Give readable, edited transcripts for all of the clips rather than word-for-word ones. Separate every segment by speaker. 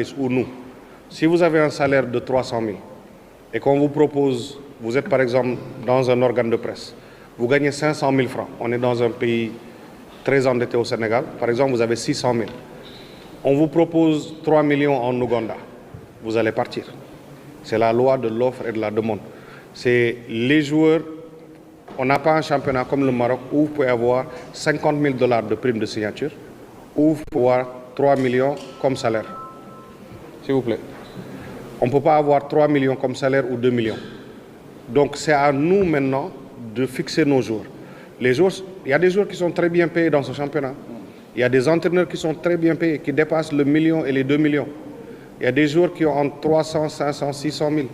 Speaker 1: ou nous, si vous avez un salaire de 300 000 et qu'on vous propose, vous êtes par exemple dans un organe de presse, vous gagnez 500 000 francs, on est dans un pays très endetté au Sénégal, par exemple vous avez 600 000, on vous propose 3 millions en Ouganda, vous allez partir. C'est la loi de l'offre et de la demande. C'est les joueurs, on n'a pas un championnat comme le Maroc où vous pouvez avoir 50 000 $ de prime de signature, où vous pouvez avoir 3 millions comme salaire. S'il vous plaît. On ne peut pas avoir 3 millions comme salaire ou 2 millions. Donc c'est à nous maintenant de fixer nos joueurs. Les joueurs, il y a des joueurs qui sont très bien payés dans ce championnat. Il y a des entraîneurs qui sont très bien payés, qui dépassent le million et les 2 millions. Il y a des joueurs qui ont entre 300, 500, 600 000.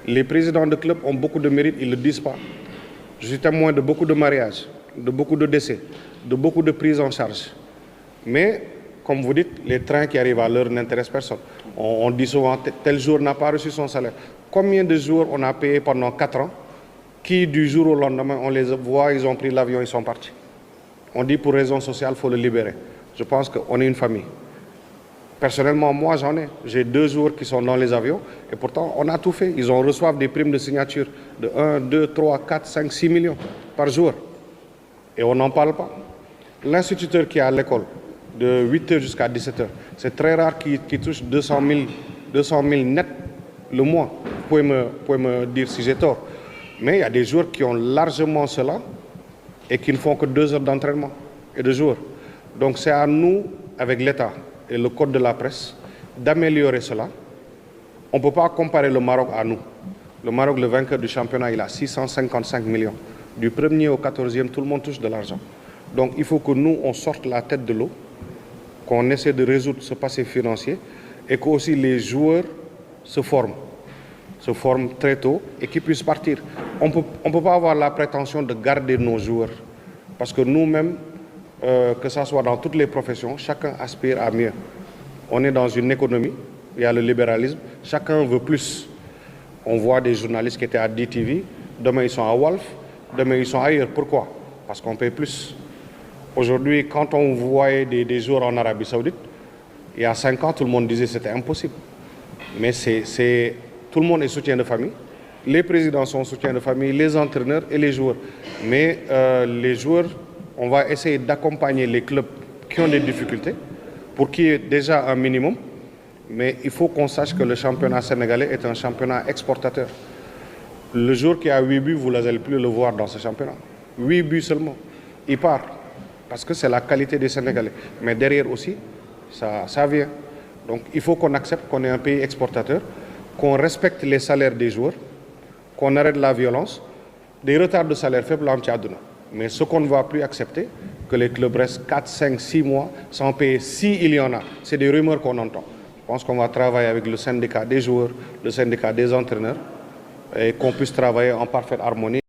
Speaker 1: Les présidents de clubs ont beaucoup de mérite, ils ne le disent pas. Je suis témoin de beaucoup de mariages, de beaucoup de décès, de beaucoup de prises en charge. Mais, comme vous dites, les trains qui arrivent à l'heure n'intéressent personne. On dit souvent, tel jour n'a pas reçu son salaire. Combien de jours on a payé pendant 4 ans, qui du jour au lendemain, on les voit, ils ont pris l'avion, ils sont partis. On dit pour raison sociale, il faut le libérer. Je pense qu'on est une famille. Personnellement, moi j'en ai. J'ai 2 jours qui sont dans les avions et pourtant on a tout fait. Ils reçoivent des primes de signature de 1, 2, 3, 4, 5, 6 millions par jour. Et on n'en parle pas. L'instituteur qui est à l'école, de 8h jusqu'à 17h, c'est très rare qu'il touche 200 000 net le mois. Vous pouvez me dire si j'ai tort. Mais il y a des joueurs qui ont largement cela et qui ne font que 2 heures d'entraînement et de jour. Donc c'est à nous, avec l'État et le code de la presse, d'améliorer cela. On ne peut pas comparer le Maroc à nous. Le Maroc, le vainqueur du championnat, il a 655 millions. Du 1er au 14e, tout le monde touche de l'argent. Donc il faut que nous, on sorte la tête de l'eau, qu'on essaie de résoudre ce passé financier et que aussi les joueurs se forment très tôt et qu'ils puissent partir. On ne peut pas avoir la prétention de garder nos joueurs parce que nous-mêmes, que ce soit dans toutes les professions, chacun aspire à mieux. On est dans une économie, il y a le libéralisme, chacun veut plus. On voit des journalistes qui étaient à DTV, demain ils sont à Wolf, demain ils sont ailleurs. Pourquoi? Parce qu'on paye plus. Aujourd'hui, quand on voyait des joueurs en Arabie Saoudite, il y a 5 ans, tout le monde disait que c'était impossible. Mais tout le monde est soutien de famille. Les présidents sont soutien de famille, les entraîneurs et les joueurs. Mais les joueurs, on va essayer d'accompagner les clubs qui ont des difficultés pour qu'il y ait déjà un minimum. Mais il faut qu'on sache que le championnat sénégalais est un championnat exportateur. Le joueur qui a 8 buts, vous n'allez plus le voir dans ce championnat. 8 buts seulement. Il part. Parce que c'est la qualité des Sénégalais. Mais derrière aussi, ça vient. Donc il faut qu'on accepte qu'on est un pays exportateur, qu'on respecte les salaires des joueurs, qu'on arrête la violence, des retards de salaire faibles en Tchadouna. Mais ce qu'on ne va plus accepter, que les clubs restent 4, 5, 6 mois sans payer, si il y en a. C'est des rumeurs qu'on entend. Je pense qu'on va travailler avec le syndicat des joueurs, le syndicat des entraîneurs, et qu'on puisse travailler en parfaite harmonie.